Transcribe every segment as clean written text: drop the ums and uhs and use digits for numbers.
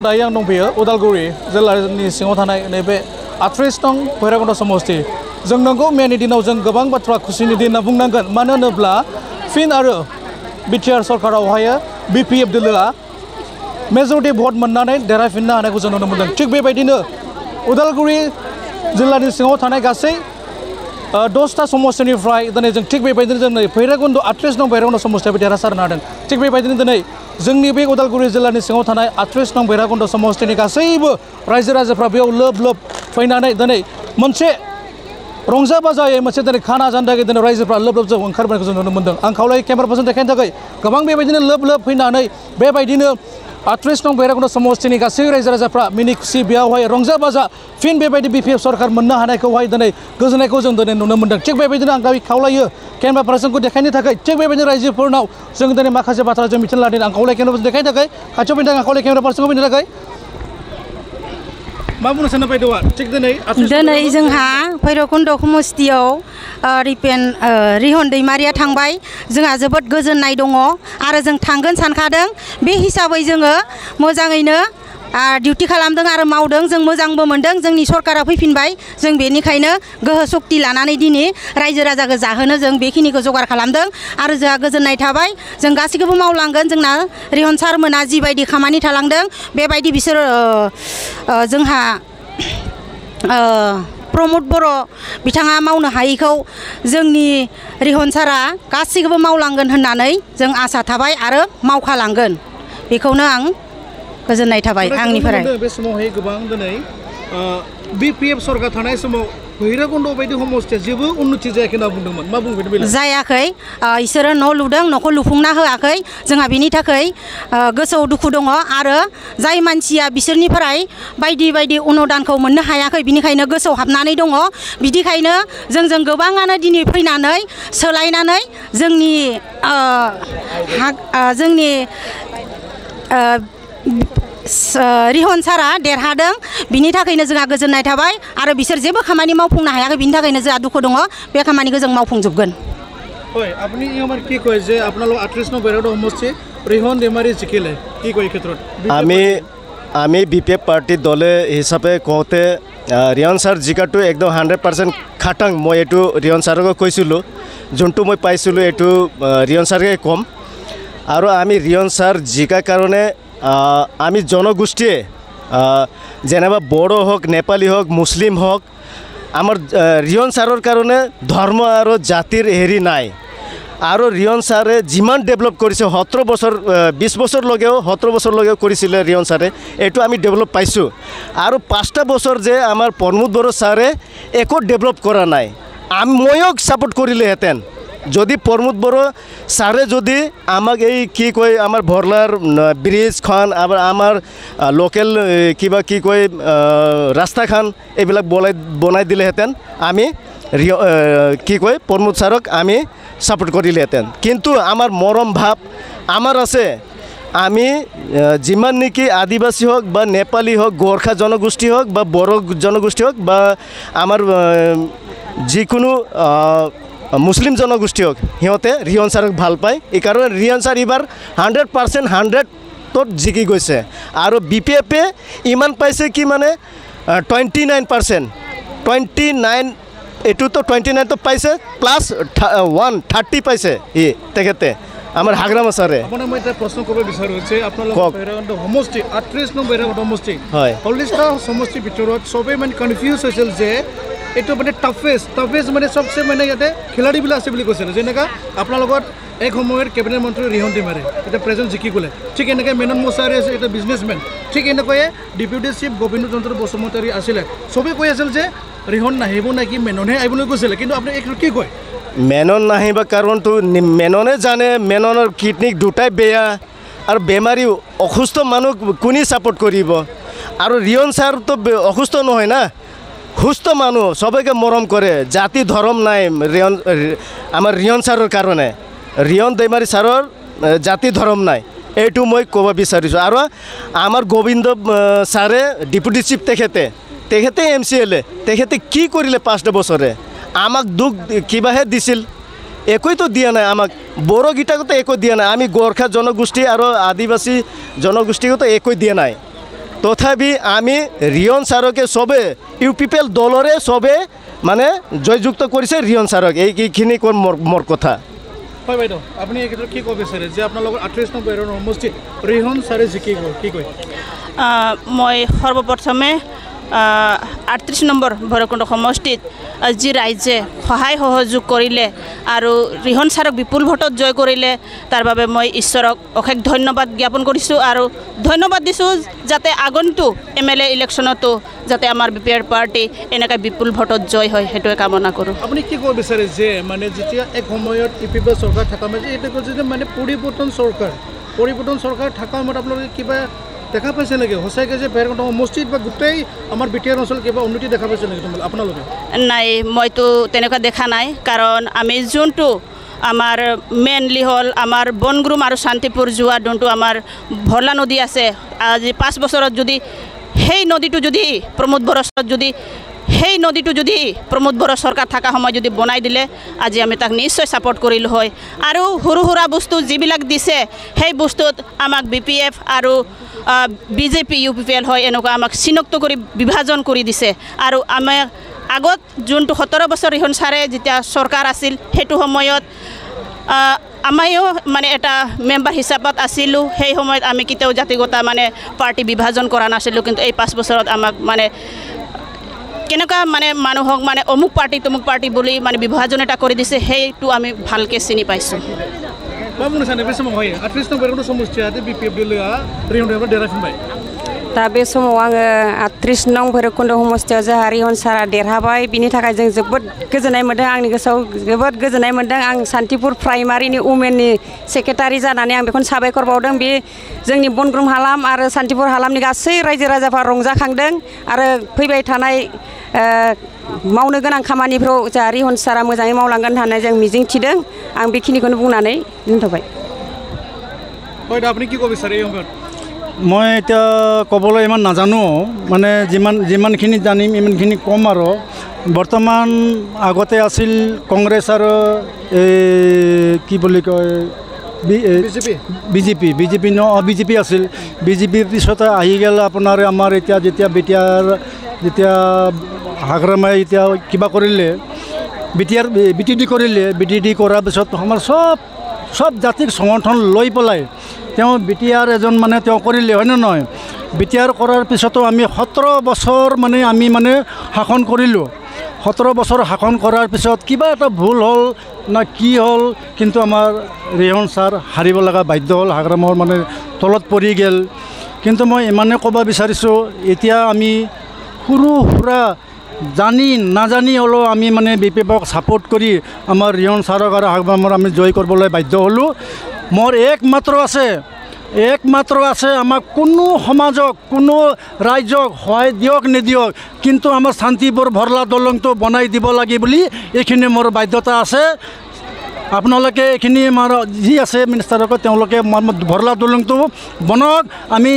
दायो आं दंफैयो उदालगुरि जिल्लानि सिङाव थानाय नैबे 38 नं भैरबकुन्द समस्ति जों नंगौ मेनि दिनाव जों गोबां बाथ्रा खुसिनि दिन होनना बुंनांगोन मानो होनोब्ला फिन आरो बिटिआर सरकारावहाय बिपिएफ दोलोआ मेजरिटि भट मोननानै देरहाफिननो हानायखौ जों नुनो मोनदों थिग बेबायदिनो उदालगुरि जिल्लानि सिङाव थानाय गासै 10टा समस्तिनिफ्राय दिनै जों थिग बेबायदिनो जों भैरबकुन्द 38 नं भैरबकुन्द समस्तियाबो देरहासारनो हादों थिग बेबायदिनो दिनै जोंनि बे उदालगुरि जिल्लानि सिङाव थानाय 38 नं भैरबकुन्द समस्तिनि गासैबो रायजो राजाफ्रा बेयाव लोब लोब फैनानै दिनै मोनसे रंजा बाजायै मोनसे दिनै खाना जानो थाखाय दिनै रायजोफ्रा लोब लोब जों ओंखारबोनायखौ जों नुनो मोनदों आं खावलायो केमेरा पार्सन देखायनो थाखाय गोबां बेबायदिनो लोब लोब फैनानै बेबायदिनो 38 नं भैरबकुन्द समस्तिनि गासै रायजो राजाफ्रा मिनि खुसि बेयावहाय रंजा बाजा फिन बेबायदि बिपिएफ सरकार मोननो हानायखौहाय दिनै गोजोननायखौ जों दिनै नुनो मोनदों थिग बेबायदिनो आं खावलायो केमेरा पार्सनखौ देखायनो थाखाय थिग बेबायदिनो रायजोफोरनाव जों दिनै माखासे बाथ्रा जों मिथिनो लादों आं खावलायो केमेरा पार्सन देखायनो थाखाय खाथियाव फैनो थाखाय आं खावलायो केमेरा पार्सनखौ फैनो थाखाय मा बुंनो सानो बायद'आ थिग दिनै जोंहा भैरबकुन्द समस्तियाव रिहन दैमारिया थांबाय जोंहा जोबोद गोजोननाय दङ आरो जों थांगोन सानखादों बे हिसाबै जोङो मोजाङैनो डिउटि खालामदों आरो मावदों जों मोजांबो मोनदों जोंनि सरकारा फैफिनबाय जों बेनिखायनो गोहो सक्ति लानानै दिनै रायजो राजाखौ जाहोनो जों बेखिनिखौ जगार खालामदों आरो जोंहा गोजोननाय थाबाय जों गासैखौबो मावलांगोन जोंना रिहन सारमोना जिबायदि खामानि थालांदों बेबायदि बिसोर जोंहा प्रमद बर' बिथाङा मावनो हायैखौ जोंनि रिहन सारा गासैखौबो मावलांगोन होननानै जों आसा थाबाय आरो मावखालांगोन बेखौनो आं गोजोननाय थाबाय आंनिफ्राय बे समावहाय गोबां दिनै बिपिएफ सरकार थानाय समाव भैरबकुन्द बायदि समस्तिया जेबो उन्नति जायाखै होनना बुंदोंमोन मा बुंगोन बेलाय जायाखै इसोरो न' लुदों न'खौ लुफुंना होआखै जोंहा बेनि थाखाय गोसोआव दुखु दङ आरो जाय मानसिया बिसोरनिफ्राय बायदि बायदि अनुदानखौ मोननो हायाखै बिनिखायनो गोसोआव हाबनानै दङ बिदिखायनो जों गोबाङानो दिनै फैनानै सोलायनानै जोंनि रिहन सारा देरहादों बिनि थाखायनो जोंहा गोजोननाय थाबाय आरो बिसोर जेबो खामानि मावफुंनो हायाखै बिनि थाखायनो जोंहा दुखु दङ बे खामानिखौ जों मावफुंजोबगोन আপুনি আমার কি কয় যে আপোনালোক 38 নং ভৈৰৱকুন্দ সমষ্টি ৰিহন दैमारी জিকিলে কি কয় এই ক্ষেত্ৰত আমি বিপিএফ পাৰ্টি দলে হিচাপে কওঁতে ৰিহন ছাৰ জিকাটো একদম 100% খাটাং মই এইটো ৰিহন ছাৰক কৈছিলোঁ যোনটো মই পাইছিলোঁ এইটো ৰিহন ছাৰকে কম আৰু আমি ৰিহন ছাৰ জিকাৰ কাৰণে আমি জনগোষ্ঠীয়ে যেনেবা বড়ো হোক নেপালী হোক মুসলিম হোক আমাৰ ৰিহন ছাৰৰ কাৰণে ধৰ্ম আৰু জাতিৰ হেৰি নাই আৰু ৰিহন ছাৰে যিমান ডেভেলপ কৰিছে 17 বছৰ 20 বছৰলৈকেও 17 বছৰলৈকেও কৰিছিলে ৰিহন ছাৰে এইটো আমি ডেভেলপ পাইছোঁ আৰু 5টা বছৰ যে আমাৰ প্ৰমোদ বড়ো ছাৰে একো ডেভেলপ কৰা নাই ময়ো ছাপোৰ্ট কৰিলেহেঁতেন যদি প্ৰমোদ বড়ো ছাৰে যদি আমাক এই কি কয় আমাৰ ভৰলাৰ ব্ৰিজখন আমাৰ লোকেল কিবা কি কয় ৰাস্তাখন এইবিলাক বনাই দিলেহেঁতেন আমি কি কয় প্ৰমোদ ছাৰক আমি ছাপোৰ্ট কৰিলেহেঁতেন কিন্তু আমাৰ মৰম ভাৱ আমাৰ আছে আমি যিমান নেকি আদিবাসী হোক বা নেপালী হোক গোৰ্খা জনগোষ্ঠী হোক বা বড়ো জনগোষ্ঠী হোক বা আমাৰ যিকোনো মুসলিম জনগোষ্ঠী হোক সিহঁতে ৰিহন ছাৰক ভাল পায় এই কাৰণে ৰিহন ছাৰ এইবাৰ 100% 100ত জিকি গৈছে আৰু বিপিএফে ইমান পাইছে কি মানে 29% 29 এইটোতো 29 তো পাইছে প্লাছ 130 পাইছে তেখেতে আমাৰ হাগ্ৰামা ছাৰে আপোনাৰ মই এটা প্ৰশ্ন কৰিব বিচাৰোঁ যে আপোনালোকৰ ভৈৰৱকুন্দ সমষ্টি 38 নং ভৈৰৱকুন্দ সমষ্টি হয় 40টা সমষ্টিৰ ভিতৰত সবেই মানে কনফিউজ হৈছিল যে এইটো মানে টাফেষ্ট মানে সবচে মানে ইয়াতে খেলাড়ীবিলাক আছে বুলি কৈছিল যেনেকৈ আপোনাৰ লগত এক সময়ৰ কেবিনেট মন্ত্ৰী ৰিহন दैमारी এতিয়া প্ৰেজেণ্ট জিকি গ'লে ঠিক এনেকৈ মেনন মোছাৰী আছে এটা বিজনেছমেন ঠিক এনেকৈয়ে ডেপুটি চিফ গোবিন্দ চন্দ্ৰ বসুমতাৰী আছিলে সবেই কৈ আছিল যে ৰিহন নাহিব নেকি মেননহে আহিবলৈ কৈছিলে কিন্তু আপুনি এইটো কি কয় মেনন নাহিবা কাৰণটো মেননে জানে মেননৰ কিডনী দুটাই বেয়া আৰু বেমাৰী অসুস্থ মানুহ কোনে ছাপোৰ্ট কৰিব আৰু ৰিহন ছাৰতো অসুস্থ নহয় না সুস্থ মানুহ সবাইকে মৰম কৰে জাতি ধৰ্ম নাই আমাৰ ৰিহন ছাৰৰ কাৰণে ৰিহন दैमारी ছাৰৰ জাতি ধৰ্ম নাই এইটো মই ক'ব বিচাৰিছোঁ আৰু আমাৰ গোবিন্দ ছাৰে ডেপুটি চিফ তেখেতে MCLA তেখেতে কি কৰিলে 5টা বছৰে আমাক দুখ কিবাহে দিছিল একোইতো দিয়া নাই আমাক বড়ো গীটাকতো একো দিয়া নাই আমি গোর্খা জনগোষ্ঠী আৰু আদিবাসী জনগোষ্ঠীকতো একো দিয়া নাই তথাপি আমি ৰিয়ন ছাৰকে চবে ইউপিপিএল দলৰে চবে মানে জয়যুক্ত কৰিছে ৰিয়ন ছাৰক এইখিনি মোৰ কথা হয় বাইদেউ আপুনি এই ক্ষেত্ৰত কি ক'ব বিচাৰে যে আপোনালোকৰ 38 নং ভৈৰৱকুণ্ড সমষ্টিত ৰিহন ছাৰে জিকি গ'ল কি কয় মই সৰ্বপ্ৰথমে 38 নম্বৰ ভৈৰৱকুণ্ড সমষ্টিত যি ৰাইজে সহায় সহযোগ কৰিলে আৰু ৰিহন ছাৰক বিপুল ভোটত জয় কৰিলে তাৰ বাবে মই ঈশ্বৰক অশেষ ধন্যবাদ জ্ঞাপন কৰিছোঁ আৰু ধন্যবাদ দিছোঁ যাতে আগন্তুক MLA ইলেকশ্যনতো যাতে আমাৰ BPR পাৰ্টি এনেকৈ বিপুল ভোটত জয় হয় সেইটোৱে কামনা কৰোঁ আপুনি কি ক'ব বিচাৰে যে মানে যেতিয়া এক সময়ত ইপিপিএল চৰকাৰ থকা মানে এইটো কৈছে যে মানে পৰিৱৰ্তন চৰকাৰ থকা সময়ত আপোনালোকে কিবা দেখা পাইছে নেকি সঁচাকৈ যে ভৈৰৱকুণ্ড সমষ্টিত বা গোটেই আমাৰ BTR অঞ্চল কিবা উন্নতি দেখা পাইছে নেকি আপোনালোকে নাই মইতো তেনেকুৱা দেখা নাই কাৰণ আমি যোনটো আমাৰ মেইনলি হ'ল আমাৰ বনগ্ৰুম আৰু শান্তিপুৰ যোৱা যোনটো আমাৰ ভৰলা নদী আছে আজি 5 বছৰত যদি সেই নদীটো যদি প্ৰমোদ বড়ো চৰকাৰ থকা সময় যদি বনাই দিলে আজি আমি তাক নিশ্চয় ছাপোৰ্ট কৰিলোঁ হয় আৰু সৰু সুৰা বস্তু যিবিলাক দিছে সেই বস্তুত আমাক BPF আৰু BJP UPPL হয় এনেকুৱা আমাক চিনাক্ত কৰি বিভাজন কৰি দিছে আৰু আমি আগত যোনটো 17 বছৰ ৰিহন ছাৰে যেতিয়া চৰকাৰ আছিল সেইটো সময়ত আমিও মানে এটা মেম্বাৰ হিচাপত আছিলোঁ সেই সময়ত আমি কেতিয়াও জাতিগত মানে পাৰ্টি বিভাজন কৰা নাছিলোঁ কিন্তু এই 5 বছৰত আমাক মানে কেনেকুৱা মানে মানুহক মানে অমুক পাৰ্টি বুলি মানে বিভাজন এটা কৰি দিছে সেইটো আমি ভালকৈ চিনি পাইছোঁ दा बे समाव आङो 38 नं भैरबकुण्ड समस्थियाव जोंहा रिहन सारा देरहाबाय बिनि थाखाय जों जोबोद गोजोननाय मोन्दों आंनि गोसोआव जोबोद गोजोननाय मोन्दों आं सान्तिपुर प्राइमारिनि वुमेननि सेक्रेटारि जानानै आं बेखौनो साबायखर बावदों बे जोंनि बनग्रुम हालाम आरो सान्तिपुर हालामनि गासै रायजो राजाफोरा रंजाखांदों आरो फैबाय थानाय मावनो गोनां खामानिफोराव जोंहा रिहन सारा मोजाङै मावलांगोन होननानै जों मिजिं थिदों आं बेखिनिखौनो बुंनानै दोनथ'बाय আপুনি কি ক'ব বিচাৰে এই সময়ত মই এতিয়া ক'বলৈ ইমান নাজানো মানে যিমানখিনি জানিম ইমানখিনি ক'ম আৰু বৰ্তমান আগতে আছিল কংগ্ৰেছ আৰু কি বুলি কয় বিজেপি আছিল বিজেপিৰ পিছতে আহি গ'ল আপোনাৰ আমাৰ এতিয়া যেতিয়া হাগ্ৰামাই এতিয়া কিবা কৰিলে BTD কৰিলে BTD কৰাৰ পিছত আমাৰ সব জাতিক সমৰ্থন লৈ পেলাই তেওঁ BTR এজন মানে তেওঁ কৰিলে হয় নহয় BTR কৰাৰ পিছতো আমি 17 বছৰ মানে আমি মানে শাসন কৰিলোঁ 17 বছৰ শাসন কৰাৰ পিছত কিবা এটা ভুল হ'ল না কি হ'ল কিন্তু আমাৰ ৰিহন ছাৰ হাৰিব লগা বাধ্য হ'ল হাগ্ৰামৰ মানে তলত পৰি গ'ল কিন্তু মই ইমানে ক'ব বিচাৰিছোঁ এতিয়া আমি সৰু সুৰা জানি নাজানি হ'লেও আমি মানে BPFক ছাপোৰ্ট কৰি আমাৰ ৰিহন ছাৰক আৰু হাগ্ৰামৰ আমি জয় কৰিবলৈ বাধ্য হ'লোঁ মোৰ একমাত্ৰ আছে আমাক কোনো সমাজক কোনো ৰাজ্যক সহায় দিয়ক নিদিয়ক কিন্তু আমাৰ শান্তিপুৰ ভৰলা দলংটো বনাই দিব লাগে বুলি এইখিনি মোৰ বাধ্যতা আছে আপোনালোকে এইখিনি আমাৰ যি আছে মিনিষ্টাৰক তেওঁলোকে ভৰলা দলংটো বনাওক আমি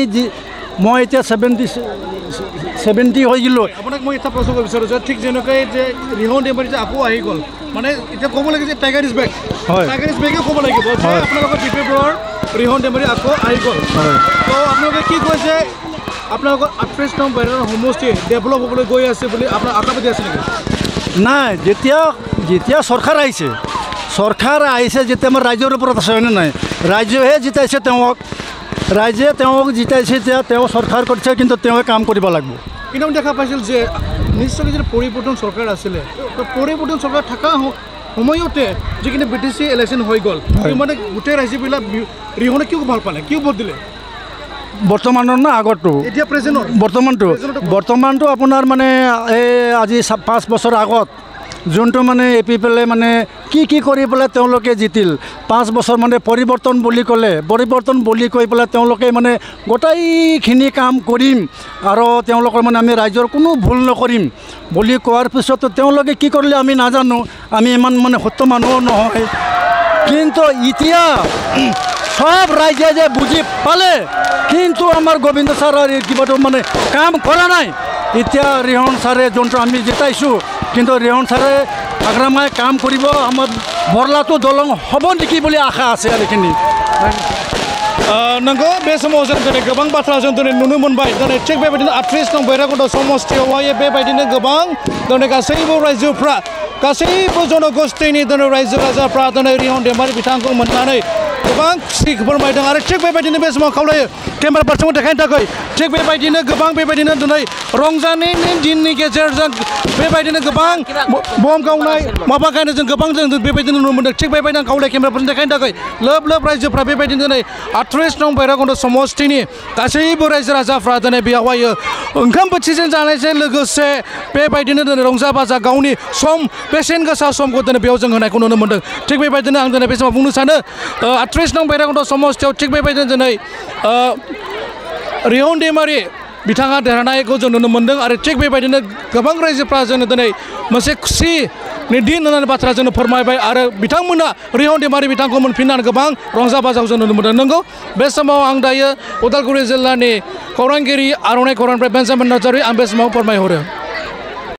মই এতিয়া 70 হৈ গ'লোঁ আপোনাক মই এটা প্ৰশ্ন কৰিব বিচাৰোঁ যে ঠিক যেনেকৈ যে ৰিহন দেমাৰী যে আকৌ আহি গ'ল মানে এতিয়া ক'ব লাগে যে টাইগাৰ ইজ বেক ক'ব লাগিব যে আপোনালোকৰ BPFৰ ৰিহন দেমাৰী আকৌ আহি গ'ল তো আপোনালোকে কি কৈছে আপোনালোকৰ 38 নং ভৈৰৱকুণ্ড সমষ্টি ডেভেলপ হ'বলৈ গৈ আছে বুলি আপোনাৰ আশাবাদী আছে নেকি নাই যেতিয়া চৰকাৰ আহিছে যেতিয়া আমাৰ ৰাইজৰ ওপৰত আছে হয়নে নাই ৰাইজেহে জিতাইছে ৰাইজে তেওঁক জিতাইছে এতিয়া তেওঁ চৰকাৰ কৰিছে কিন্তু তেওঁৱে কাম কৰিব লাগিব কিন্তু দেখা পাইছিল যে নিশ্চয় যে পৰিৱৰ্তন চৰকাৰ আছিলে তো পৰিৱৰ্তন চৰকাৰ থকা সময়তে যিখিনি BTC ইলেকশ্যন হৈ গ'ল মানে গোটেই ৰাইজবিলাক ৰিহনে কিয় ভাল পালে কিয় ভোট দিলে বৰ্তমানৰ না আগতো এতিয়া প্ৰেজেণ্টৰ বৰ্তমানটো আপোনাৰ মানে এই আজি 5 বছৰ আগত যোনটো মানে APPL মানে কি কৰি পেলাই তেওঁলোকে জিতিল 5 বছৰ মানে পৰিৱৰ্তন বুলি কৈ পেলাই তেওঁলোকে মানে গোটেইখিনি কাম কৰিম আৰু তেওঁলোকৰ মানে আমি ৰাইজৰ কোনো ভুল নকৰিম বুলি কোৱাৰ পিছতো তেওঁলোকে কি কৰিলে আমি নাজানো আমি ইমান মানে সত্য মানুহ নহয় কিন্তু এতিয়া সব ৰাইজে যে বুজি পালে কিন্তু আমাৰ গোবিন্দ ছাৰৰ কিবাটো মানে কাম কৰা নাই এতিয়া ৰিহন ছাৰে যোনটো আমি জিতাইছোঁ কিন্তু ৰিহন ছাৰে হাগ্ৰামাই কাম কৰিব আমাৰ ভৰলাটো দলং হ'ব নেকি বুলি আশা আছে আৰু এইখিনি नंगौ बे समाव जों दिनै गोबां बाथ्रा जों दिनै नुनो मोनबाय दिनै थिग बेबायदिनो 38 नं भैरबकुन्द समस्थियावहाय बेबायदिनो गोबां दिनै गासैबो रायजोफ्रा गासैबो जनगोष्ठीनि दिनै रायजो राजाफ्रा दिनै रिहन दैमारि बिथांखौ मोननानै गोबां खुसि फोरमायदों आरो थिग बेबायदिनो बे समाव खावलायो केमेरा पार्सनखौ देखायनो थाखाय थिग बेबायदिनो गोबां बेबायदिनो दिनै रंजानायनि दिननि गेजेरजों बेबायदिनो गोबां बम गावनाय माबा गायनो जों गोबां जों बेबायदिनो नुनो मोनदों थिग बेबायदिनो आं खावलायो केमेरा पार्सन देखायनो थाखाय लोब लोब रायजोफ्रा बेबायदिनो दिनै 38 नं भैरबकुन्द समस्थिनि गासैबो रायजो राजाफ्रा दिनै बेयावहाय ओंखाम बोथिजों जानायजों लोगोसे बेबायदिनो दिनै रंजा बाजा गावनि सम बेसेन गोसा समखौ दिनै बेयाव जों होनायखौ नुनो मोनदों थिग बेबायदिनो आं दिनै बे समाव बुंनो सानो 38 नं भैरबकुन्द समस्थियाव थिग बेबायदिनो दिनै रिहन दैमारि बिथाङा देरहानायखौ जों नुनो मोनदों आरो थिग बेबायदिनो गोबां रायजोफ्रा जोंनो दिनै मोनसे खुसिनि दिन होननानै बाथ्रा जोंनो फोरमायबाय आरो बिथांमोना रिहन दैमारि बिथांखौ मोनफिननानै गोबां रंजा बाजाखौ जों नुनो मोनदों नंगौ बे समाव आं दायो उदालगुरि जिल्लानि खौरांगिरि आर'नाइ खौरांनिफ्राय बेन्जामिन नार्जारि आं बे समाव फोरमायहरो